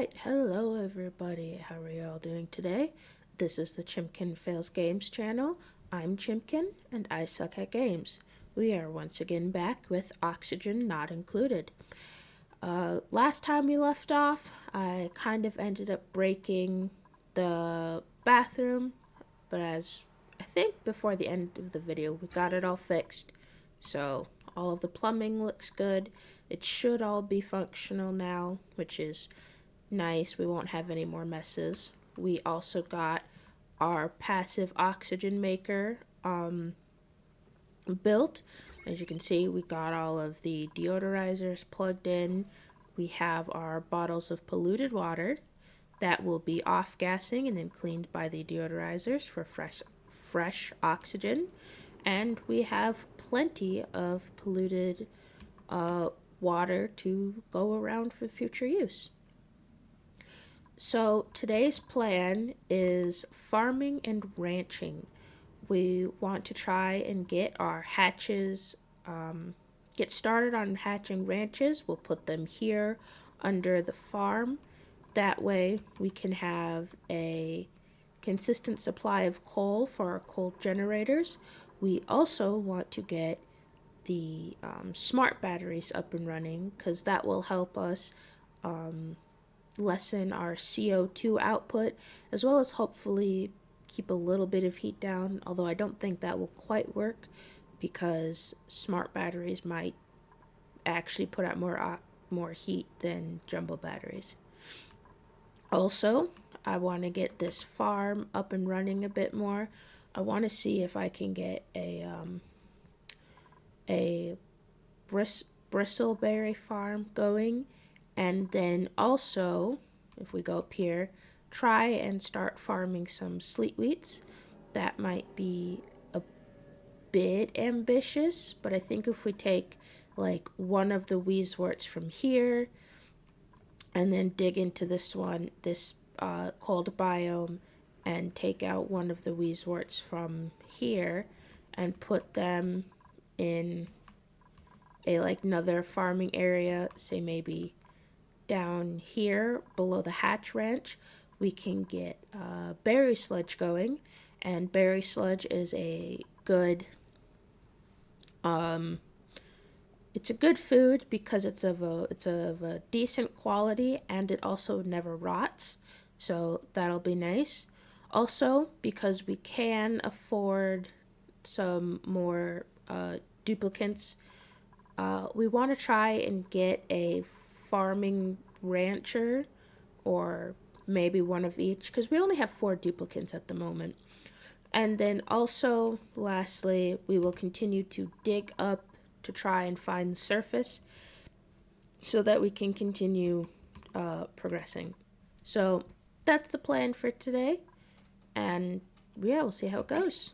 Alright, hello everybody. How are y'all doing today? This is the Chimkin Fails Games channel. I'm Chimkin and I suck at games. We are once again back with Oxygen Not Included. Last time we left off, I kind of ended up breaking the bathroom, but as I think before the end of the video we got it all fixed. So all of the plumbing looks good. It should all be functional now, which is nice. We won't have any more messes. We also got our passive oxygen maker built. As you can see, we got all of the deodorizers plugged in. We have our bottles of polluted water that will be off-gassing and then cleaned by the deodorizers for fresh oxygen. And we have plenty of polluted water to go around for future use. So today's plan is farming and ranching. We want to try and get our hatches, get started on hatching ranches. We'll put them here under the farm. That way we can have a consistent supply of coal for our coal generators. We also want to get the smart batteries up and running because that will help us lessen our CO2 output, as well as hopefully keep a little bit of heat down, although I don't think that will quite work because smart batteries might actually put out more heat than jumbo batteries. Also, I want to get this farm up and running a bit more. I want to see if I can get a bristleberry farm going, and then also, if we go up here, try and start farming some sleet wheats. That might be a bit ambitious, but I think if we take like one of the wheezeworts from here and then dig into this cold biome and take out one of the wheezeworts from here and put them in another farming area, say maybe down here below the hatch ranch, we can get berry sludge going. And berry sludge is a good it's a good food because it's of a decent quality and it also never rots, so that'll be nice. Also, because we can afford some more duplicants, we want to try and get a farming rancher, or maybe one of each, because we only have 4 duplicants at the moment. And then also, lastly, we will continue to dig up to try and find the surface so that we can continue progressing. So that's the plan for today, and yeah, we'll see how it goes.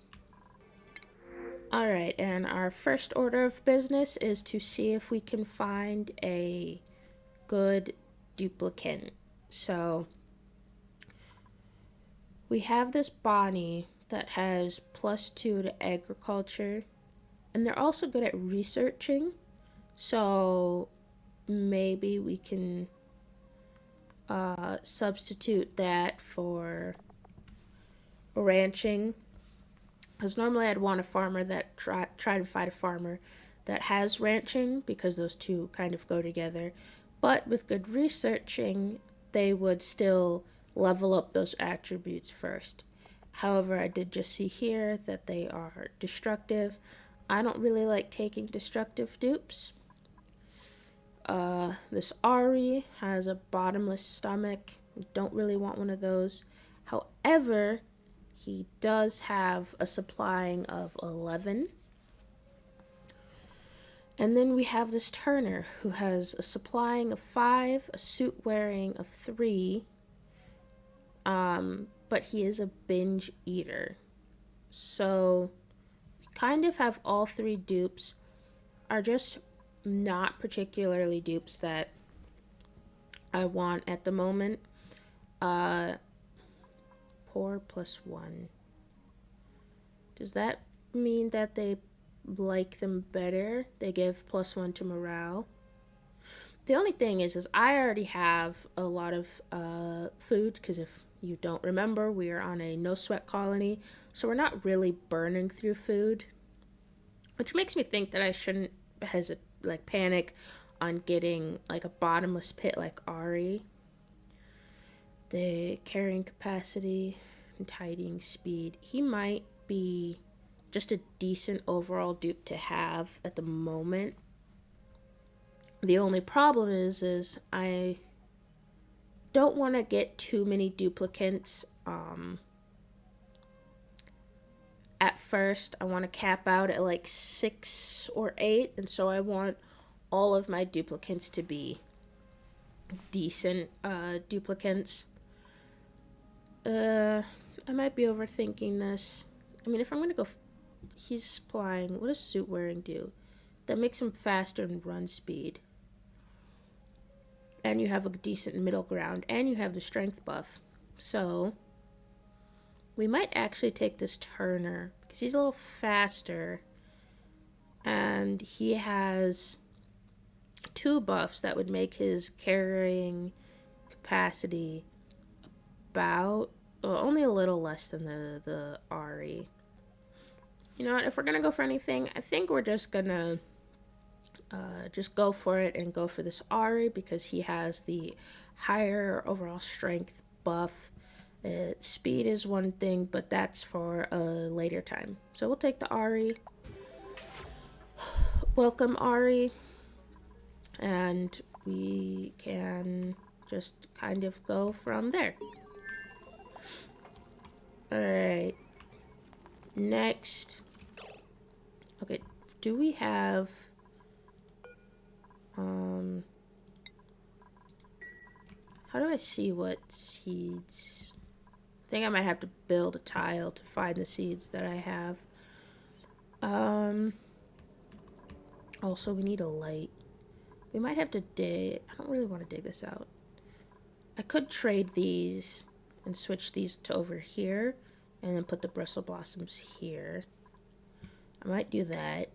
Alright, and our first order of business is to see if we can find a good duplicant. So we have this Bonnie that has +2 to agriculture, and they're also good at researching, so maybe we can substitute that for ranching, because normally I'd want a farmer that try to find a farmer that has ranching, because those two kind of go together. But with good researching, they would still level up those attributes first. However, I did just see here that they are destructive. I don't really like taking destructive dupes. This Ari has a bottomless stomach. We don't really want one of those. However, he does have a supplying of 11. And then we have this Turner, who has a supplying of 5, a suit wearing of 3, but he is a binge eater. So we kind of have all 3 dupes, are just not particularly dupes that I want at the moment. Poor +1. Does that mean that they like them better? They give +1 to morale. The only thing is I already have a lot of food because if you don't remember, we are on a no sweat colony, so we're not really burning through food, which makes me think that I shouldn't panic on getting like a bottomless pit like Ari. The carrying capacity and tidying speed. He might be just a decent overall dupe to have at the moment. The only problem is I don't want to get too many duplicants. At first, I want to cap out at like 6 or 8, and so I want all of my duplicants to be decent duplicants. I might be overthinking this. I mean, if I'm gonna go, he's flying. What does suit wearing do? That makes him faster in run speed. And you have a decent middle ground, and you have the strength buff. So, we might actually take this Turner, because he's a little faster, and he has 2 buffs that would make his carrying capacity about, well, only a little less than the Ari. You know what, if we're gonna go for anything, I think we're just gonna just go for it and go for this Ari because he has the higher overall strength buff. Speed is one thing, but that's for a later time. So we'll take the Ari. Welcome, Ari. And we can just kind of go from there. Alright. Next. Okay, do we have... how do I see what seeds? I think I might have to build a tile to find the seeds that I have. Also, we need a light. We might have to dig. I don't really want to dig this out. I could trade these and switch these to over here and then put the bristle blossoms here. I might do that.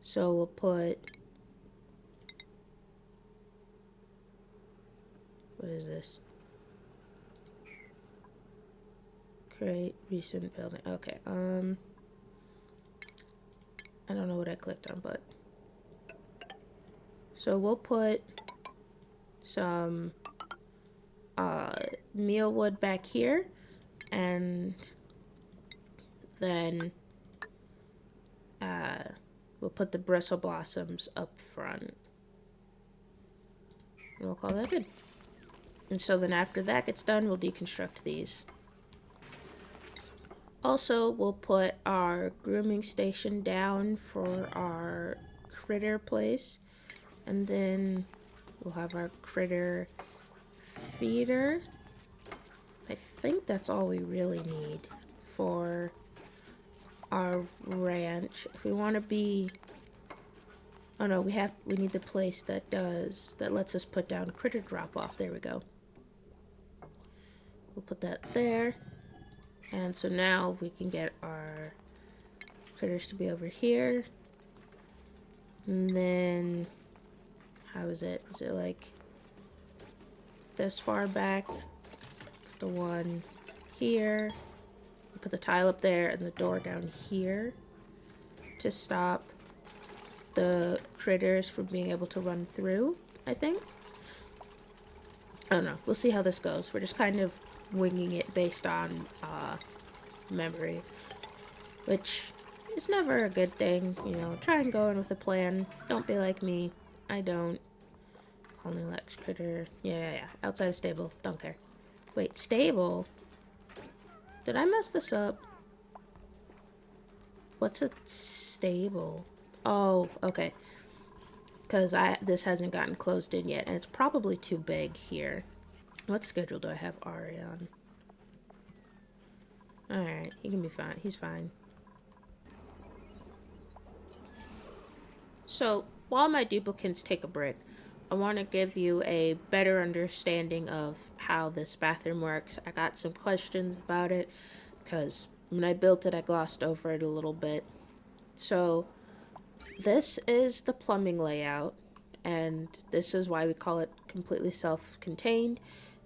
So we'll put... what is this? Create recent building. Okay, I don't know what I clicked on, but... so we'll put some mealwood back here, and then we'll put the bristle blossoms up front. And we'll call that good. And so then after that gets done, we'll deconstruct these. Also, we'll put our grooming station down for our critter place. And then we'll have our critter feeder. I think that's all we really need for our ranch. If we want to be... oh no, we need the place that lets us put down critter drop off. There we go. We'll put that there. And so now we can get our critters to be over here. And then, how is it? Is it like this far back? Put the one here. Put the tile up there and the door down here to stop the critters from being able to run through, I think. I don't know. We'll see how this goes. We're just kind of winging it based on memory, which is never a good thing. You know, try and go in with a plan. Don't be like me. I don't. Only Lex critter. Yeah. Outside of stable. Don't care. Wait, stable? Did I mess this up? What's a stable? Oh, okay. Because this hasn't gotten closed in yet, and it's probably too big here. What schedule do I have Ari on? Alright, he can be fine. He's fine. So, while my duplicates take a break, I want to give you a better understanding of how this bathroom works. I got some questions about it, because when I built it, I glossed over it a little bit. So, this is the plumbing layout. and this is why we call it completely self-contained,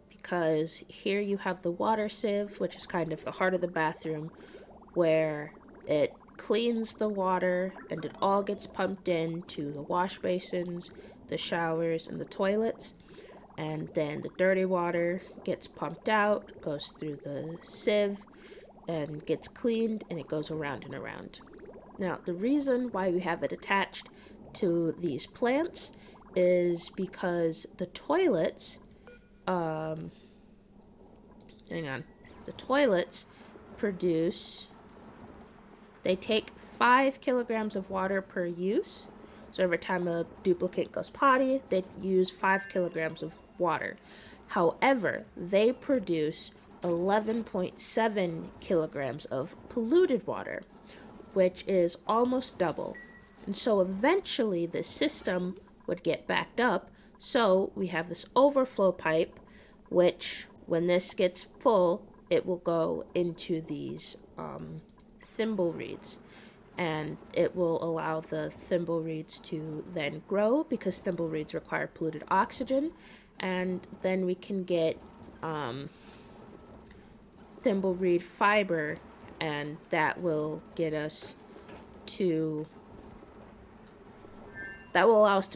because here you have the water sieve, which is kind of the heart of the bathroom, where it cleans the water and it all gets pumped into the wash basins, the showers, and the toilets. And then the dirty water gets pumped out, goes through the sieve, and gets cleaned, and it goes around and around. Now, the reason why we have it attached to these plants is because the toilets, hang on, the toilets they take 5 kilograms of water per use. So every time a duplicate goes potty, they use 5 kilograms of water. However, they produce 11.7 kilograms of polluted water, which is almost double. And so eventually the system would get backed up. So we have this overflow pipe, which when this gets full, it will go into these thimble reeds. And it will allow the thimble reeds to then grow, because thimble reeds require polluted oxygen. And then we can get thimble reed fiber, and that will allow us to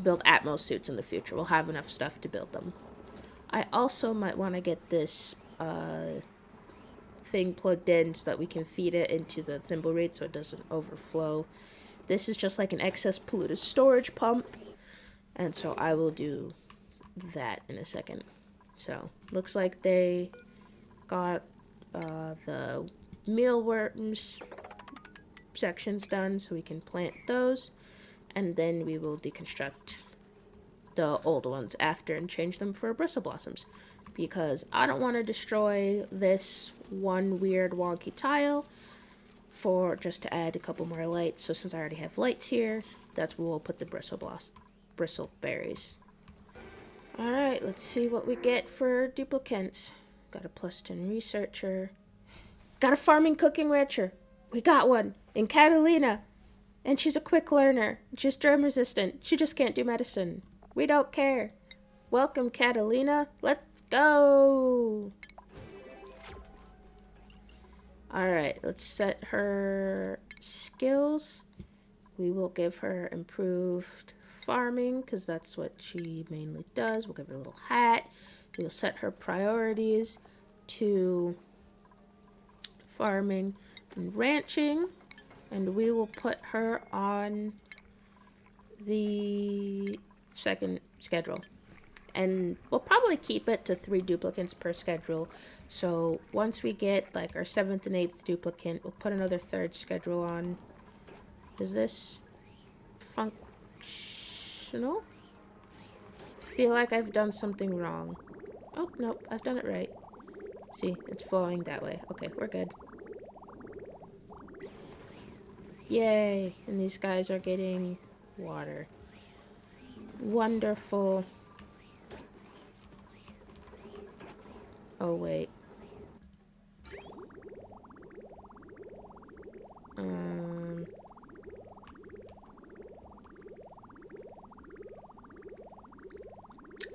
build Atmos suits in the future. We'll have enough stuff to build them. I also might want to get this thing plugged in so that we can feed it into the thimble reed so it doesn't overflow. This is just like an excess polluted storage pump, and so I will do that in a second. So looks like they got the mealworms sections done, so we can plant those, and then we will deconstruct the old ones after and change them for bristle blossoms, because I don't want to destroy this one weird wonky tile for just to add a couple more lights. So since I already have lights here, that's where we'll put the bristle berries. Alright, let's see what we get for duplicants. Got a +10 researcher. Got a farming cooking rancher. We got one in Catalina. And she's a quick learner. She's germ resistant. She just can't do medicine. We don't care. Welcome, Catalina. Let's go. Alright, let's set her skills. We will give her improved farming, because that's what she mainly does. We'll give her a little hat. We will set her priorities to farming and ranching, and we will put her on the second schedule. And we'll probably keep it to 3 duplicates per schedule. So once we get like our 7th and 8th duplicate, we'll put another 3rd schedule on. Is this functional? I feel like I've done something wrong. Oh, nope, I've done it right. See, it's flowing that way. Okay, we're good. Yay! And these guys are getting water. Wonderful. Oh, wait.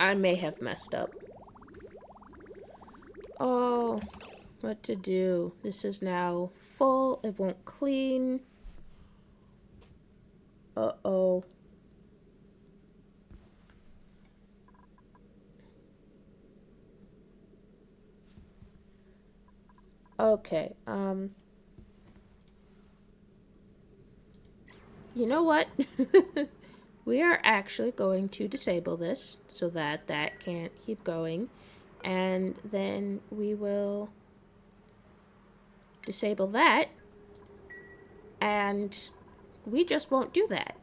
I may have messed up. Oh, what to do? This is now full. It won't clean. Uh-oh. Okay, you know what? We are actually going to disable this so that that can't keep going, and then we will disable that, and we just won't do that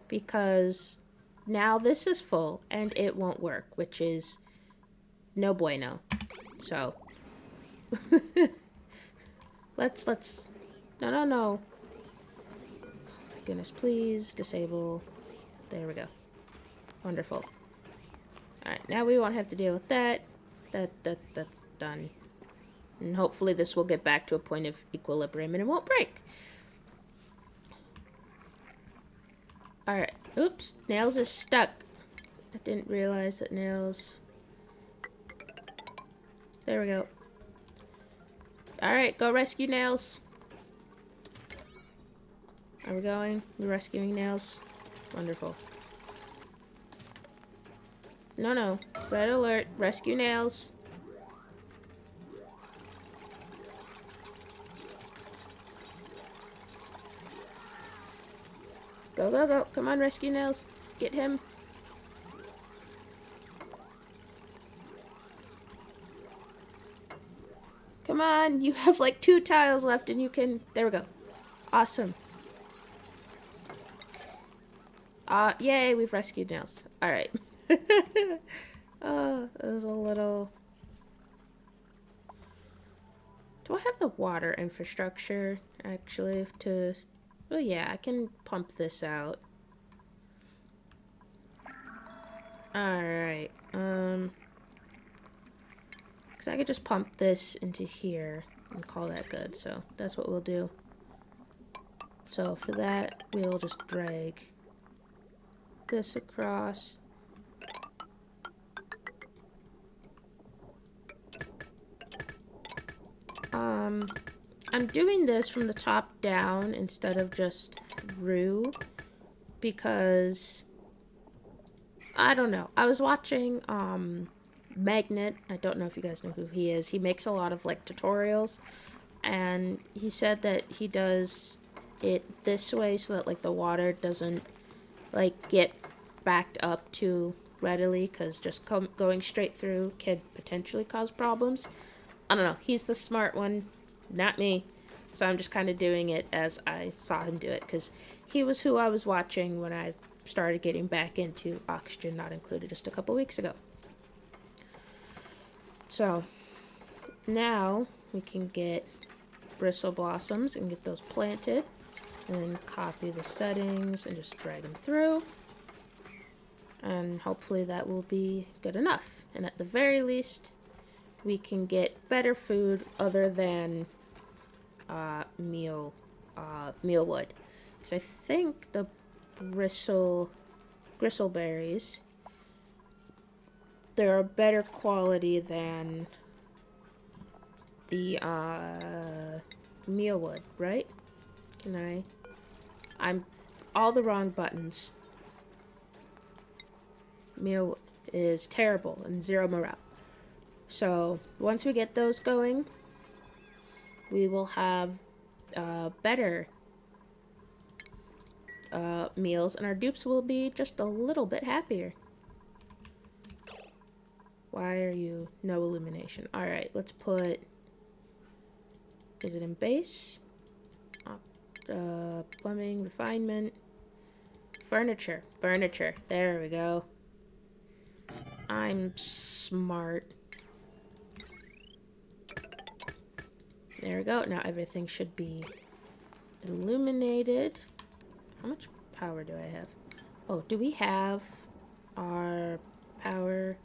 because now this is full and it won't work, which is no bueno. So let's no. Oh my goodness, please disable. There we go. Wonderful. Alright, now we won't have to deal with that. That's done. And hopefully this will get back to a point of equilibrium and it won't break. Alright, Oops, Nails is stuck. I didn't realize that Nails... There we go. Alright, go rescue Nails. Are we going? We're rescuing Nails. Wonderful. No, no. Red alert. Rescue Nails. Go, go, go. Come on, rescue Nails. Get him. Come on. You have like 2 tiles left and you can... There we go. Awesome. Yay, we've rescued Nails. Alright. Oh, it was a little... Do I have the water infrastructure, actually, to... Oh yeah, I can pump this out. Alright, because I could just pump this into here and call that good, so that's what we'll do. So for that, we'll just drag this across. I'm doing this from the top down instead of just through because I don't know. I was watching Magnet. I don't know if you guys know who he is. He makes a lot of like tutorials, and he said that he does it this way so that like the water doesn't like get backed up too readily, because just going straight through can potentially cause problems. I don't know. He's the smart one, not me. So I'm just kind of doing it as I saw him do it, because he was who I was watching when I started getting back into Oxygen Not Included just a couple weeks ago. So now we can get bristle blossoms and get those planted, and then copy the settings and just drag them through, and hopefully that will be good enough. And at the very least, we can get better food other than meal wood. So I think the gristleberries, they're a better quality than the mealwood, right? I'm all the wrong buttons. Mealwood is terrible and 0 morale. So once we get those going, we will have better meals, and our dupes will be just a little bit happier. Why are you no illumination? Alright, let's put... Is it in base? Plumbing, refinement, furniture. There we go. I'm smart. There we go. Now everything should be illuminated. How much power do I have? Oh, do we have our power?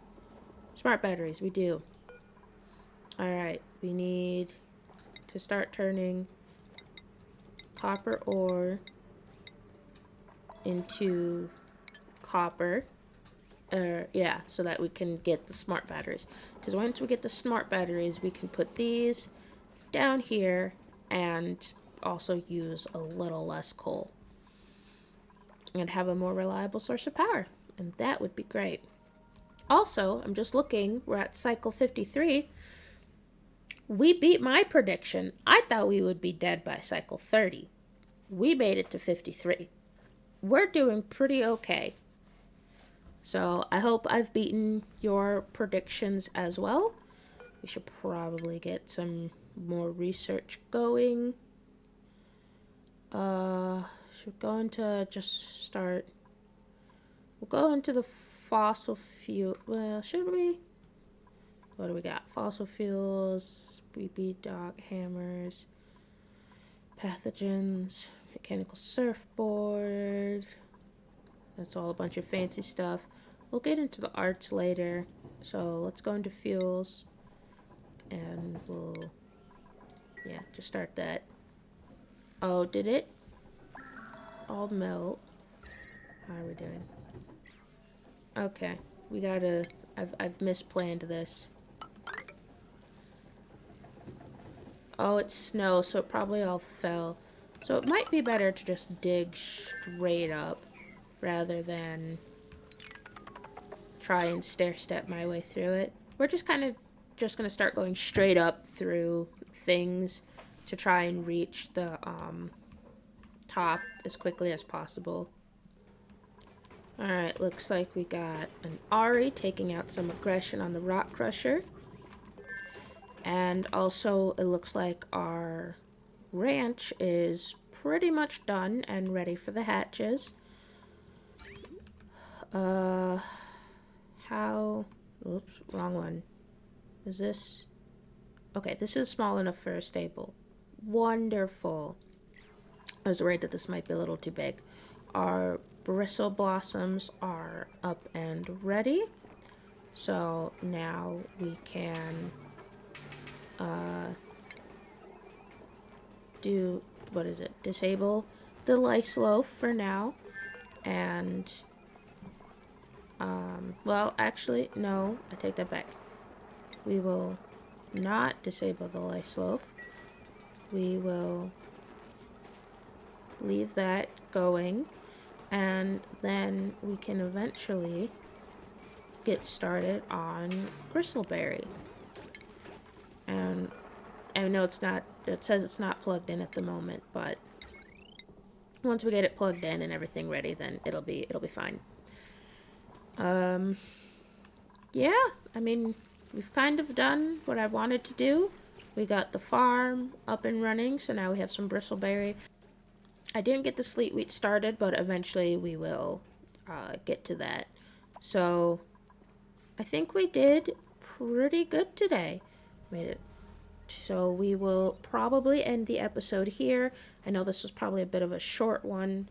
Smart batteries. We do. Alright. We need to start turning copper ore into copper. Yeah, so that we can get the smart batteries. Because once we get the smart batteries, we can put these down here and also use a little less coal and have a more reliable source of power, and that would be great. Also, I'm just looking, we're at cycle 53. We beat my prediction. I thought we would be dead by cycle 30. We made it to 53. We're doing pretty okay. So I hope I've beaten your predictions as well. We should probably get some more research going. Should go into just start. We'll go into the fossil fuel. Well, should we? What do we got? Fossil fuels, BB dock hammers, pathogens, mechanical surfboard. That's all a bunch of fancy stuff. We'll get into the arts later. So let's go into fuels. And we'll, yeah, just start that. Oh, did it all melt? How are we doing? Okay. We gotta... I've misplanned this. Oh, it's snow, so it probably all fell. So it might be better to just dig straight up rather than try and stair-step my way through it. We're just kind of just going to start going straight up through things to try and reach the top as quickly as possible. Alright, looks like we got an Ari taking out some aggression on the Rock Crusher. And also, it looks like our ranch is pretty much done and ready for the hatches. How... Oops, wrong one. Is this... Okay, this is small enough for a stable. Wonderful. I was worried that this might be a little too big. Our bristle blossoms are up and ready. So now we can do, what is it? Disable the lice loaf for now. And, well, actually, no, I take that back. We will not disable the lice loaf. We will leave that going. And then we can eventually get started on gristleberry. And I know it's not, it says it's not plugged in at the moment, but once we get it plugged in and everything ready, then it'll be fine. Yeah, I mean, we've kind of done what I wanted to do. We got the farm up and running, so now we have some bristleberry. I didn't get the sleet wheat started, but eventually we will get to that. So I think we did pretty good today. Made it. So we will probably end the episode here. I know this was probably a bit of a short one,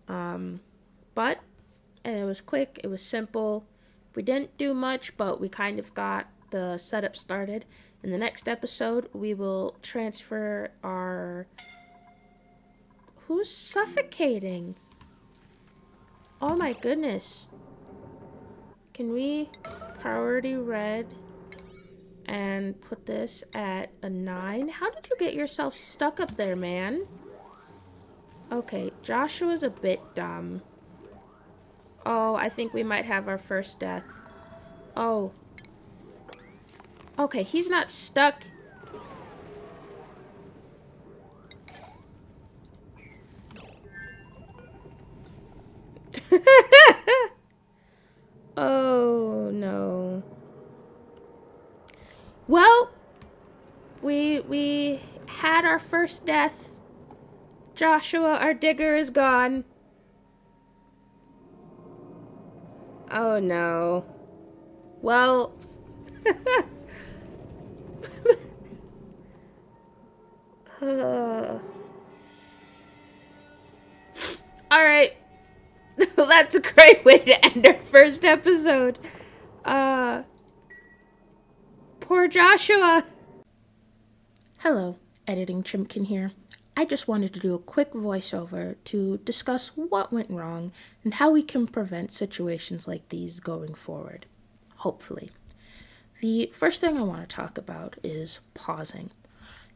but it was quick. It was simple. We didn't do much, but we kind of got the setup started. In the next episode, we will transfer our... Who's suffocating? Oh my goodness. Can we priority red and put this at a 9? How did you get yourself stuck up there, man? Okay, Joshua's a bit dumb. Oh, I think we might have our first death. Oh. Okay, he's not stuck. Oh, no. Well, we had our first death. Joshua, our digger, is gone. Oh, no. Well... Alright. That's a great way to end our first episode. Poor Joshua. Hello, Editing Chimkin here. I just wanted to do a quick voiceover to discuss what went wrong and how we can prevent situations like these going forward. Hopefully. The first thing I want to talk about is pausing.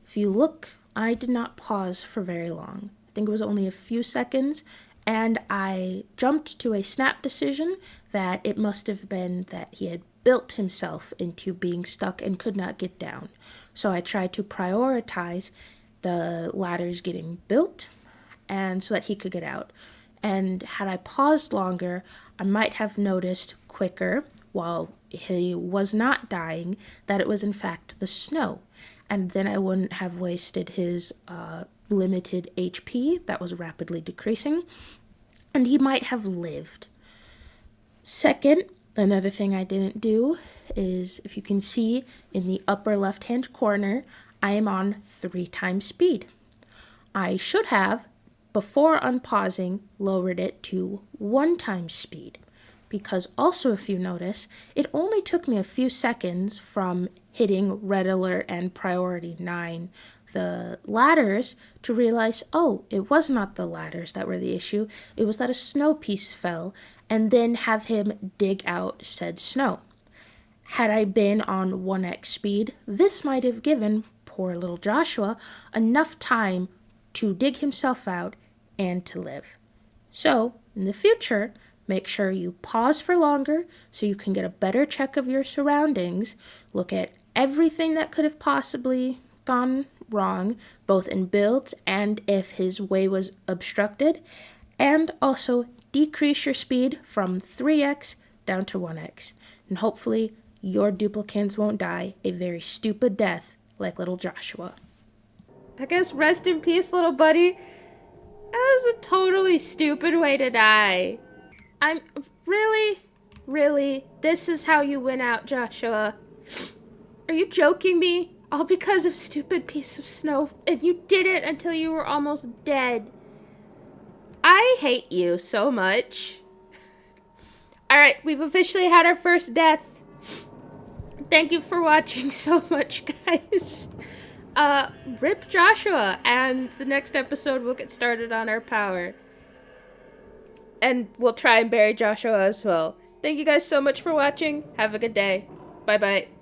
If you look, I did not pause for very long. I think it was only a few seconds, and I jumped to a snap decision that it must have been that he had built himself into being stuck and could not get down. So I tried to prioritize the ladders getting built and so that he could get out. And had I paused longer, I might have noticed quicker while he was not dying that it was in fact the snow. And then I wouldn't have wasted his limited HP that was rapidly decreasing, and he might have lived. Second, another thing I didn't do is, if you can see in the upper left-hand corner, I am on 3 times speed. I should have, before unpausing, lowered it to 1 times speed, because also, if you notice, it only took me a few seconds from hitting red alert and priority 9, the ladders, to realize, oh, it was not the ladders that were the issue. It was that a snow piece fell, and then have him dig out said snow. Had I been on 1x speed, this might have given poor little Joshua enough time to dig himself out and to live. So, in the future, make sure you pause for longer so you can get a better check of your surroundings, look at everything that could have possibly gone wrong, both in builds and if his way was obstructed, and also decrease your speed from 3x down to 1x. And hopefully your duplicants won't die a very stupid death like little Joshua. I guess rest in peace, little buddy. That was a totally stupid way to die. I'm really, this is how you win out, Joshua. Are you joking me? All because of stupid piece of snow, and you did it until you were almost dead. I hate you so much. Alright, we've officially had our first death. Thank you for watching so much, guys. Rip Joshua, and the next episode we'll get started on our power. And we'll try and bury Joshua as well. Thank you guys so much for watching. Have a good day. Bye-bye.